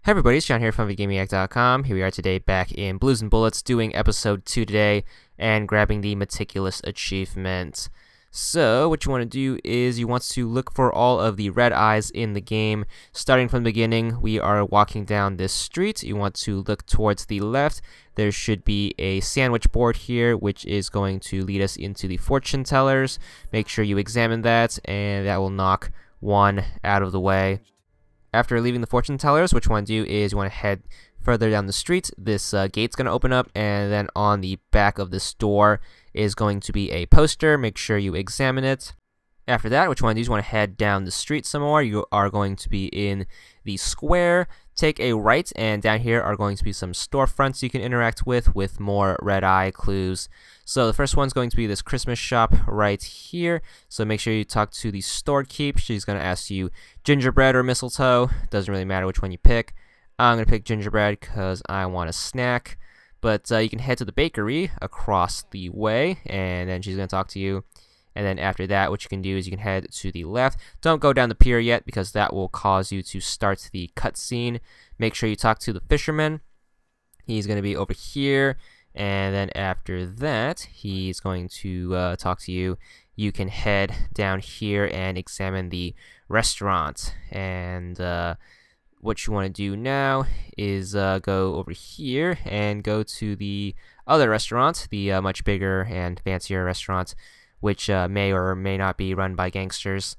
Hey everybody, it's John here from VGamiac.com. Here we are today back in Blues and Bullets doing episode 2 today and grabbing the Meticulous achievement. So what you want to do is you want to look for all of the red eyes in the game. Starting from the beginning, we are walking down this street. You want to look towards the left. There should be a sandwich board here which is going to lead us into the fortune tellers. Make sure you examine that and that will knock one out of the way. After leaving the fortune tellers, what you want to do is you want to head further down the street. This gate's going to open up, and then on the back of this door is going to be a poster. Make sure you examine it. After that, what you want to do is you want to head down the street some more. You are going to be in the square. Take a right, and down here are going to be some storefronts you can interact with more red eye clues. So the first one's going to be this Christmas shop right here. So make sure you talk to the storekeep. She's going to ask you gingerbread or mistletoe. Doesn't really matter which one you pick. I'm going to pick gingerbread because I want a snack. But you can head to the bakery across the way, and then she's going to talk to you. And then after that, what you can do is you can head to the left. Don't go down the pier yet because that will cause you to start the cutscene. Make sure you talk to the fisherman. He's going to be over here. And then after that, he's going to talk to you. You can head down here and examine the restaurant. And what you want to do now is go over here and go to the other restaurant, the much bigger and fancier restaurant, which may or may not be run by gangsters.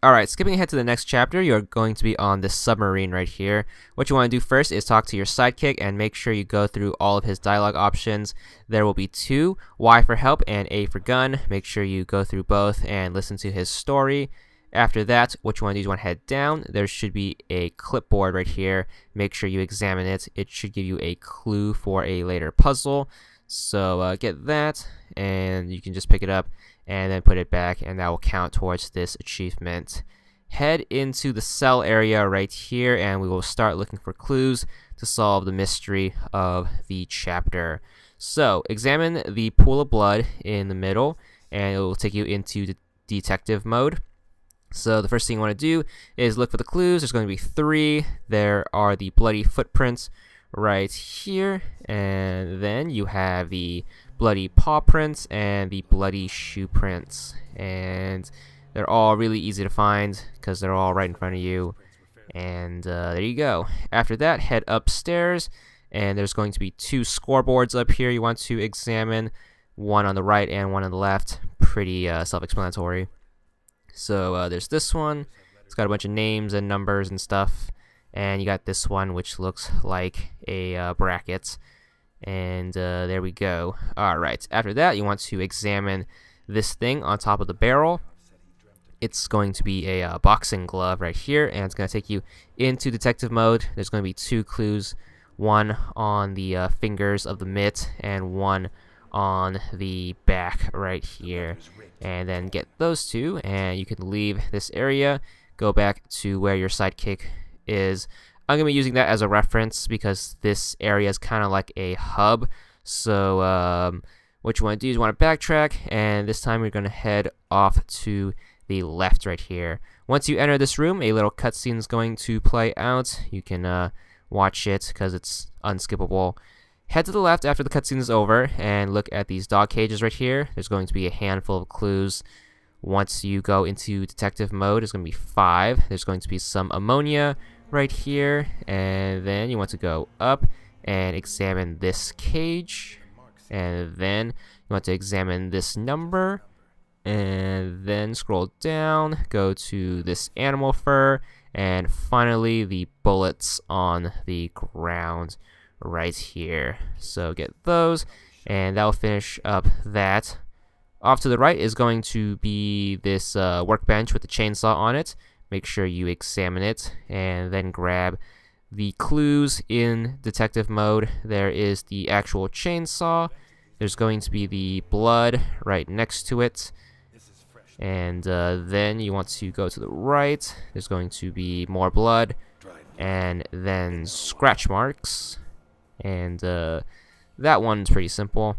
Alright, skipping ahead to the next chapter, you're going to be on this submarine right here. What you want to do first is talk to your sidekick and make sure you go through all of his dialogue options. There will be two, Y for help and A for gun. Make sure you go through both and listen to his story. After that, what you want to do is you want to head down. There should be a clipboard right here. Make sure you examine it. It should give you a clue for a later puzzle. So get that, and you can just pick it up and then put it back, and that will count towards this achievement. Head into the cell area right here, and we will start looking for clues to solve the mystery of the chapter. So examine the pool of blood in the middle, and it will take you into detective mode. So the first thing you want to do is look for the clues. There's going to be 3. There are the bloody footprints right here, and then you have the bloody paw prints and the bloody shoe prints, and they're all really easy to find because they're all right in front of you. And there you go. After that, head upstairs, and there's going to be 2 scoreboards up here you want to examine, one on the right and one on the left. Pretty self-explanatory. So there's this one. It's got a bunch of names and numbers and stuff. And you got this one which looks like a bracket, and there we go. Alright, after that you want to examine this thing on top of the barrel. It's going to be a boxing glove right here, and it's going to take you into detective mode. There's going to be 2 clues, one on the fingers of the mitt and one on the back right here. And then get those 2 and you can leave this area, go back to where your sidekick is. I'm going to be using that as a reference because this area is kind of like a hub. So what you want to do is you want to backtrack, and this time you're going to head off to the left right here. Once you enter this room, a little cutscene is going to play out. You can watch it because it's unskippable. Head to the left after the cutscene is over and look at these dog cages right here. There's going to be a handful of clues. Once you go into detective mode, it's going to be 5. There's going to be some ammonia right here, and then you want to go up and examine this cage, and then you want to examine this number, and then scroll down, go to this animal fur, and finally the bullets on the ground right here. So get those, and that will finish up that. Off to the right is going to be this workbench with the chainsaw on it. Make sure you examine it and then grab the clues in detective mode. There is the actual chainsaw. There's going to be the blood right next to it. And then you want to go to the right. There's going to be more blood and then scratch marks. And that one's pretty simple.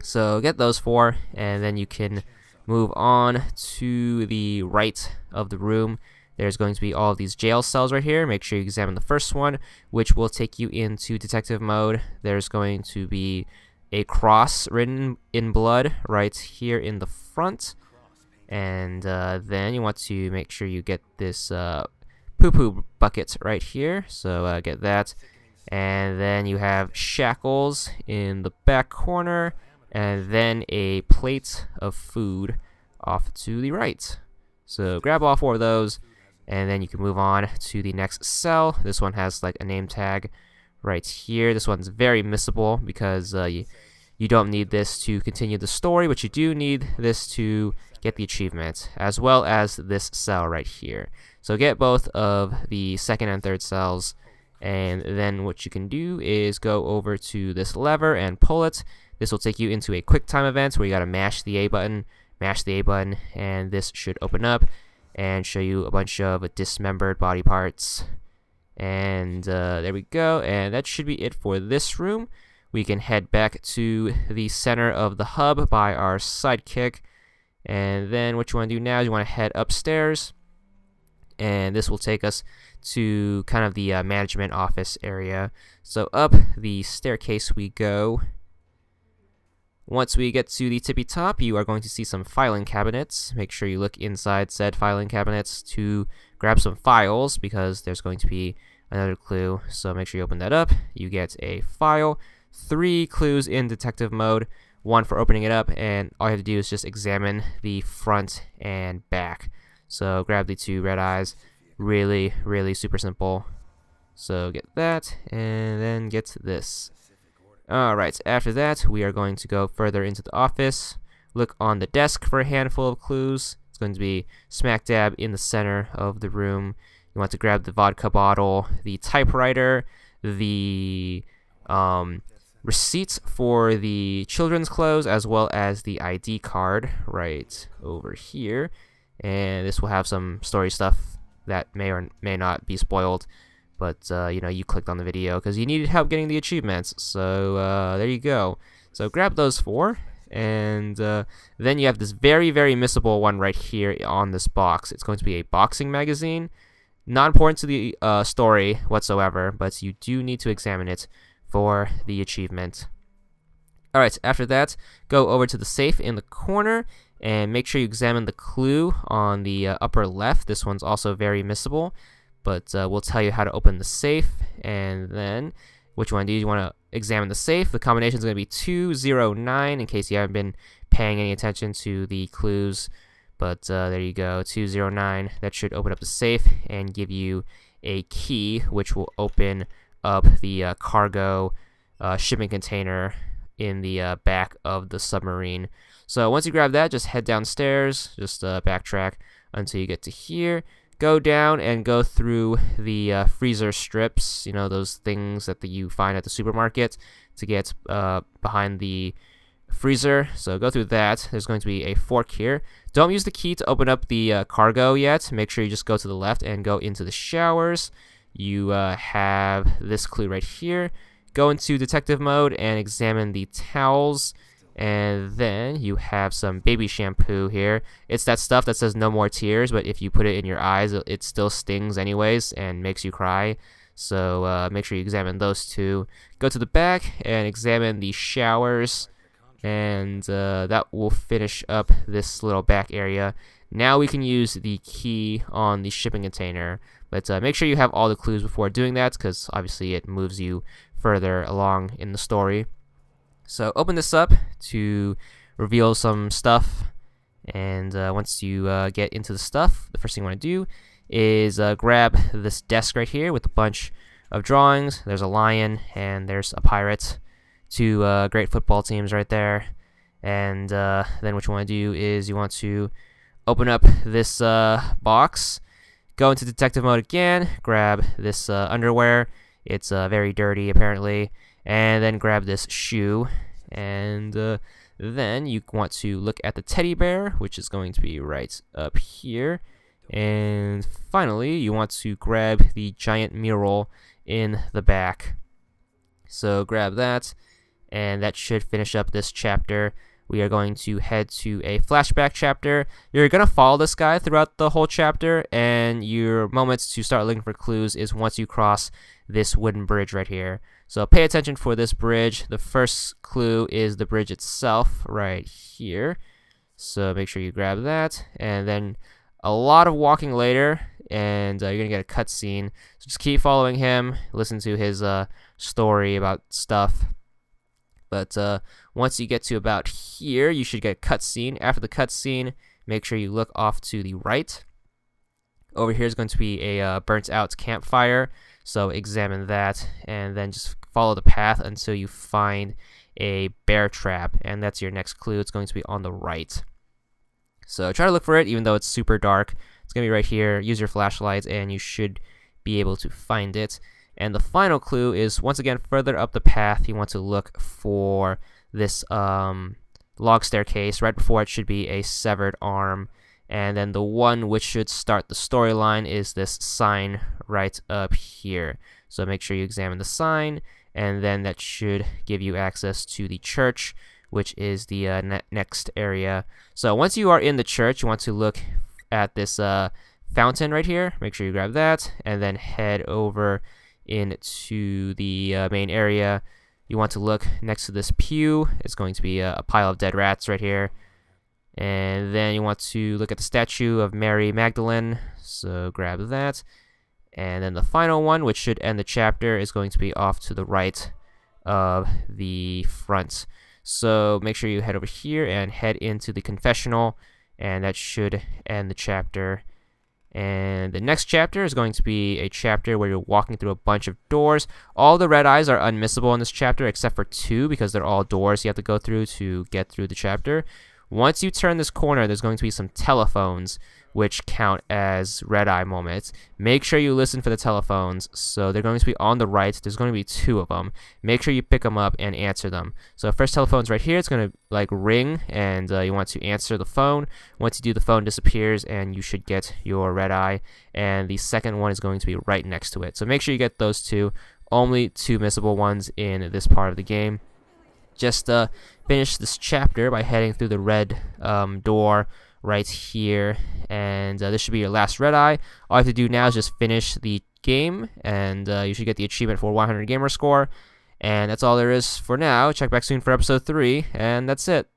So get those 4, and then you can move on to the right of the room, there's going to be all of these jail cells right here. Make sure you examine the first one, which will take you into detective mode. There's going to be a cross written in blood right here in the front. And then you want to make sure you get this poo-poo bucket right here. So get that. And then you have shackles in the back corner. And then a plate of food off to the right. So grab all 4 of those, and then you can move on to the next cell. This one has like a name tag right here. This one's very missable because you don't need this to continue the story, but you do need this to get the achievement, as well as this cell right here. So get both of the second and third cells, and then what you can do is go over to this lever and pull it. This will take you into a quick time event where you gotta mash the A button, and this should open up and show you a bunch of dismembered body parts. And there we go, and that should be it for this room. We can head back to the center of the hub by our sidekick, and then what you want to do now is you want to head upstairs, and this will take us to kind of the management office area. So up the staircase we go. Once we get to the tippy top, you are going to see some filing cabinets. Make sure you look inside said filing cabinets to grab some files, because there's going to be another clue. So make sure you open that up. You get a file, 3 clues in detective mode, 1 for opening it up, and all you have to do is just examine the front and back. So grab the 2 red eyes. Really, really super simple. So get that, and then get this. Alright, after that, we are going to go further into the office. Look on the desk for a handful of clues. It's going to be smack dab in the center of the room. You want to grab the vodka bottle, the typewriter, the receipts for the children's clothes, as well as the ID card right over here. And this will have some story stuff that may or may not be spoiled. But, you know, you clicked on the video because you needed help getting the achievements. So, there you go. So, grab those 4. And then you have this very, very missable one right here on this box. It's going to be a boxing magazine. Not important to the story whatsoever, but you do need to examine it for the achievement. Alright, after that, go over to the safe in the corner and make sure you examine the clue on the upper left. This one's also very missable. But we'll tell you how to open the safe, and then what you want to do is you want to examine the safe. The combination is going to be 209 in case you haven't been paying any attention to the clues. But there you go, 209. That should open up the safe and give you a key, which will open up the cargo shipping container in the back of the submarine. So once you grab that, just head downstairs, just backtrack until you get to here. Go down and go through the freezer strips, you know, those things that you find at the supermarket to get behind the freezer. So go through that. There's going to be a fork here. Don't use the key to open up the cargo yet. Make sure you just go to the left and go into the showers. You have this clue right here. Go into detective mode and examine the towels. And then you have some baby shampoo here. It's that stuff that says no more tears, but if you put it in your eyes, it still stings anyways and makes you cry. So make sure you examine those 2. Go to the back and examine the showers, and that will finish up this little back area. Now we can use the key on the shipping container, but make sure you have all the clues before doing that, because obviously it moves you further along in the story. So open this up to reveal some stuff, and once you get into the stuff, the first thing you want to do is grab this desk right here with a bunch of drawings. There's a lion and there's a pirate, 2 great football teams right there. And then what you want to do is you want to open up this box, go into detective mode again, grab this underwear. It's very dirty apparently. And then grab this shoe, and then you want to look at the teddy bear, which is going to be right up here. And finally, you want to grab the giant mural in the back. So grab that, and that should finish up this chapter we are going to head to a flashback chapter. You're going to follow this guy throughout the whole chapter, and your moments to start looking for clues is once you cross this wooden bridge right here. So pay attention for this bridge. The first clue is the bridge itself right here. So make sure you grab that, and then a lot of walking later, and you're going to get a cutscene. So just keep following him, listen to his story about stuff. But once you get to about here, you should get a cutscene. After the cutscene, make sure you look off to the right. Over here is going to be a burnt out campfire, so examine that, and then just follow the path until you find a bear trap, and that's your next clue. It's going to be on the right. So try to look for it, even though it's super dark. It's going to be right here. Use your flashlights, and you should be able to find it. And the final clue is, once again, further up the path, you want to look for this log staircase. Right before it should be a severed arm. And then the one which should start the storyline is this sign right up here. So make sure you examine the sign, and then that should give you access to the church, which is the next area. So once you are in the church, you want to look at this fountain right here. Make sure you grab that, and then head over into the main area. You want to look next to this pew. It's going to be a pile of dead rats right here. And then you want to look at the statue of Mary Magdalene, so grab that. And then the final one, which should end the chapter, is going to be off to the right of the front. So make sure you head over here and head into the confessional, and that should end the chapter. And the next chapter is going to be a chapter where you're walking through a bunch of doors. All the red eyes are unmissable in this chapter except for 2, because they're all doors you have to go through to get through the chapter. Once you turn this corner, there's going to be some telephones which count as red eye moments. Make sure you listen for the telephones. So they're going to be on the right. There's going to be 2 of them. Make sure you pick them up and answer them. So first telephone's right here. It's going to like ring, and you want to answer the phone. Once you do, the phone disappears, and you should get your red eye. And the second one is going to be right next to it. So make sure you get those 2. Only 2 missable ones in this part of the game. Just finish this chapter by heading through the red door right here, and this should be your last red eye. All you have to do now is just finish the game, and you should get the achievement for 100 gamer score. And that's all there is for now. Check back soon for episode 3, and that's it.